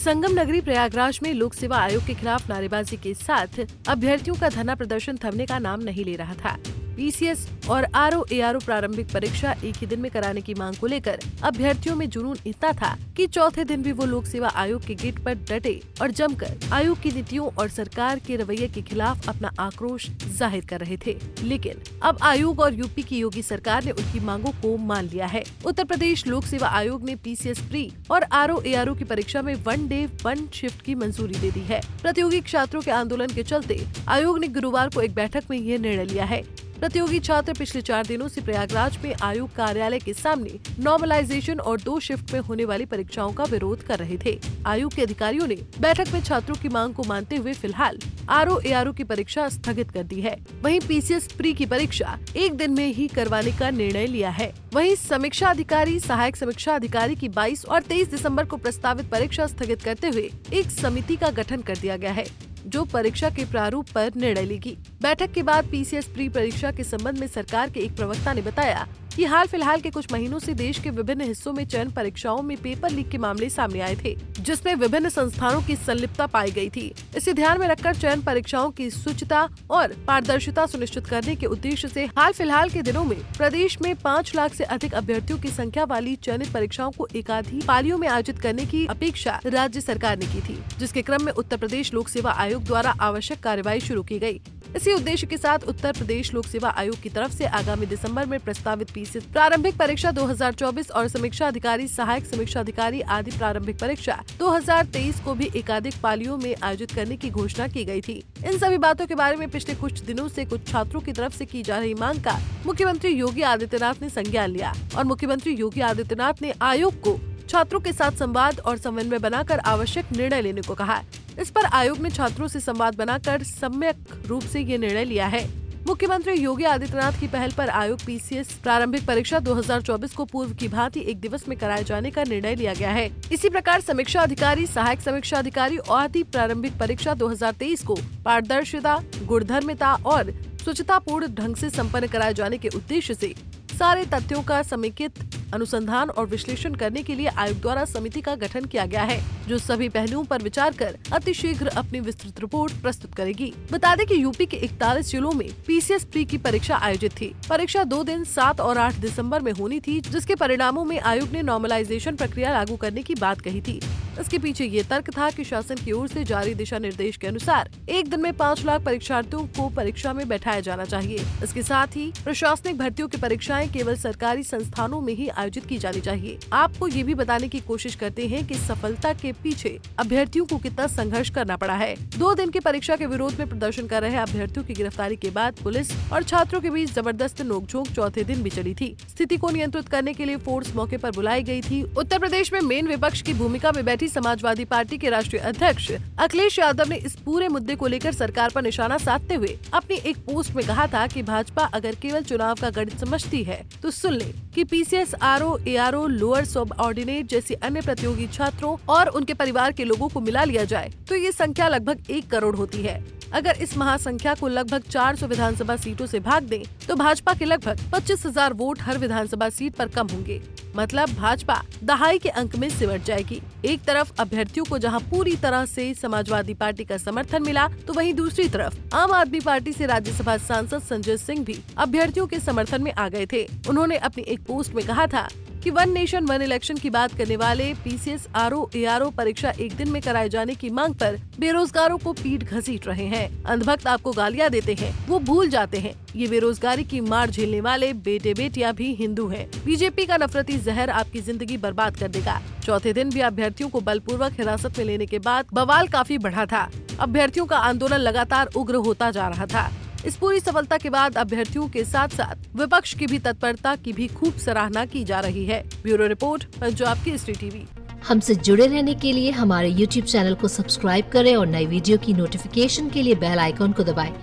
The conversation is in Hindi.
संगम नगरी प्रयागराज में लोक सेवा आयोग के खिलाफ नारेबाजी के साथ अभ्यर्थियों का धरना प्रदर्शन थमने का नाम नहीं ले रहा था। पीसीएस और आरओ-एआरओ प्रारंभिक परीक्षा एक ही दिन में कराने की मांग को लेकर अभ्यर्थियों में जुनून इतना था कि चौथे दिन भी वो लोक सेवा आयोग के गेट पर डटे और जमकर आयोग की नीतियों और सरकार के रवैये के खिलाफ अपना आक्रोश जाहिर कर रहे थे। लेकिन अब आयोग और यूपी की योगी सरकार ने उनकी मांगों को मान लिया है। उत्तर प्रदेश लोक सेवा आयोग ने पीसीएस प्री और आरओ-एआरओ की परीक्षा में 1 डे 1 शिफ्ट की मंजूरी दे दी है। प्रतियोगी छात्रों के आंदोलन के चलते आयोग ने गुरुवार को एक बैठक में ये निर्णय लिया है। प्रतियोगी छात्र पिछले 4 दिनों से प्रयागराज में आयोग कार्यालय के सामने नॉर्मलाइजेशन और 2 शिफ्ट में होने वाली परीक्षाओं का विरोध कर रहे थे। आयोग के अधिकारियों ने बैठक में छात्रों की मांग को मानते हुए फिलहाल आरओ-एआरओ की परीक्षा स्थगित कर दी है। वहीं पीसीएस प्री की परीक्षा एक दिन में ही करवाने का निर्णय लिया है। वहीं समीक्षा अधिकारी, सहायक समीक्षा अधिकारी की 22 और 23 दिसंबर को प्रस्तावित परीक्षा स्थगित करते हुए एक समिति का गठन कर दिया गया है जो परीक्षा के प्रारूप पर निर्णय लेगी। बैठक के बाद पीसीएस प्री परीक्षा के संबंध में सरकार के एक प्रवक्ता ने बताया कि हाल फिलहाल के कुछ महीनों से देश के विभिन्न हिस्सों में चयन परीक्षाओं में पेपर लीक के मामले सामने आए थे, जिसमें विभिन्न संस्थानों की संलिप्तता पाई गई थी। इसे ध्यान में रखकर चयन परीक्षाओं की शुचिता और पारदर्शिता सुनिश्चित करने के उद्देश्य से हाल फिलहाल के दिनों में प्रदेश में 5 लाख से अधिक अभ्यर्थियों की संख्या वाली चयनित परीक्षाओं को एकाधिक पालियों में आयोजित करने की अपेक्षा राज्य सरकार ने की थी, जिसके क्रम में उत्तर प्रदेश लोक सेवा आयोग द्वारा आवश्यक कार्यवाही शुरू की गयी। इसी उद्देश्य के साथ उत्तर प्रदेश लोक सेवा आयोग की तरफ से आगामी दिसंबर में प्रस्तावित पीसीएस प्रारंभिक परीक्षा 2024 और समीक्षा अधिकारी, सहायक समीक्षा अधिकारी आदि प्रारंभिक परीक्षा 2023 को भी एकाधिक पालियों में आयोजित करने की घोषणा की गई थी। इन सभी बातों के बारे में पिछले कुछ दिनों से कुछ छात्रों की तरफ से की जा रही मांग का मुख्यमंत्री योगी आदित्यनाथ ने संज्ञान लिया और मुख्यमंत्री योगी आदित्यनाथ ने आयोग को छात्रों के साथ संवाद और समन्वय बनाकर आवश्यक निर्णय लेने को कहा। इस पर आयोग ने छात्रों से संवाद बनाकर सम्यक रूप से ये निर्णय लिया है। मुख्यमंत्री योगी आदित्यनाथ की पहल पर आयोग पीसीएस प्रारंभिक परीक्षा 2024 को पूर्व की भांति एक दिवस में कराए जाने का निर्णय लिया गया है। इसी प्रकार समीक्षा अधिकारी, सहायक समीक्षा अधिकारी आदि प्रारंभिक परीक्षा 2023 को पारदर्शिता, गुणधर्मिता और स्वच्छतापूर्ण ढंग से संपन्न कराए जाने के उद्देश्य से सारे तथ्यों का समेकित अनुसंधान और विश्लेषण करने के लिए आयोग द्वारा समिति का गठन किया गया है, जो सभी पहलुओं पर विचार कर अतिशीघ्र अपनी विस्तृत रिपोर्ट प्रस्तुत करेगी। बता दें कि यूपी के 41 जिलों में पीसीएस प्री की परीक्षा आयोजित थी। परीक्षा 2 दिन 7 और 8 दिसंबर में होनी थी, जिसके परिणामों में आयोग ने नॉर्मलाइजेशन प्रक्रिया लागू करने की बात कही थी। इसके पीछे ये तर्क था कि शासन की ओर से जारी दिशा निर्देश के अनुसार एक दिन में 5 लाख परीक्षार्थियों को परीक्षा में बैठाया जाना चाहिए। इसके साथ ही प्रशासनिक भर्तियों की परीक्षाएं केवल सरकारी संस्थानों में ही आयोजित की जानी चाहिए। आपको ये भी बताने की कोशिश करते हैं कि सफलता के पीछे अभ्यर्थियों को कितना संघर्ष करना पड़ा है। 2 दिन की परीक्षा के विरोध में प्रदर्शन कर रहे अभ्यर्थियों की गिरफ्तारी के बाद पुलिस और छात्रों के बीच जबरदस्त नोकझोंक चौथे दिन भी चली थी। स्थिति को नियंत्रित करने के लिए फोर्स मौके पर बुलाई गई थी। उत्तर प्रदेश में मेन विपक्ष की भूमिका में बैठी समाजवादी पार्टी के राष्ट्रीय अध्यक्ष अखिलेश यादव ने इस पूरे मुद्दे को लेकर सरकार पर निशाना साधते हुए अपनी एक पोस्ट में कहा था कि भाजपा अगर केवल चुनाव का गणित समझती है तो सुन ले कि पीसीएस, आरओ-एआरओ, लोअर सब ऑर्डिनेट जैसी अन्य प्रतियोगी छात्रों और उनके परिवार के लोगों को मिला लिया जाए तो ये संख्या लगभग 1 करोड़ होती है। अगर इस महासंख्या को लगभग 400 विधानसभा सीटों से भाग दें तो भाजपा के लगभग 25,000 वोट हर विधानसभा सीट पर कम होंगे। मतलब भाजपा दहाई के अंक में सिमट जाएगी। एक तरफ अभ्यर्थियों को जहां पूरी तरह से समाजवादी पार्टी का समर्थन मिला, तो वहीं दूसरी तरफ आम आदमी पार्टी से राज्यसभा सांसद संजय सिंह भी अभ्यर्थियों के समर्थन में आ गए थे। उन्होंने अपनी एक पोस्ट में कहा था कि 1 नेशन 1 इलेक्शन की बात करने वाले पीसीएस, आरओ-एआरओ परीक्षा एक दिन में कराए जाने की मांग पर बेरोजगारों को पीठ घसीट रहे हैं। अंधभक्त आपको गालियां देते हैं, वो भूल जाते हैं ये बेरोजगारी की मार झेलने वाले बेटे बेटियां भी हिंदू हैं। बीजेपी का नफरती जहर आपकी जिंदगी बर्बाद कर देगा। चौथे दिन भी अभ्यर्थियों को बलपूर्वक हिरासत में लेने के बाद बवाल काफी बढ़ा था। अभ्यर्थियों का आंदोलन लगातार उग्र होता जा रहा था। इस पूरी सफलता के बाद अभ्यर्थियों के साथ साथ विपक्ष की भी तत्परता की भी खूब सराहना की जा रही है। Bureau report, Punjab Kesari TV. हमसे जुड़े रहने के लिए हमारे YouTube चैनल को सब्सक्राइब करें और नई वीडियो की नोटिफिकेशन के लिए बेल आइकॉन को दबाएं।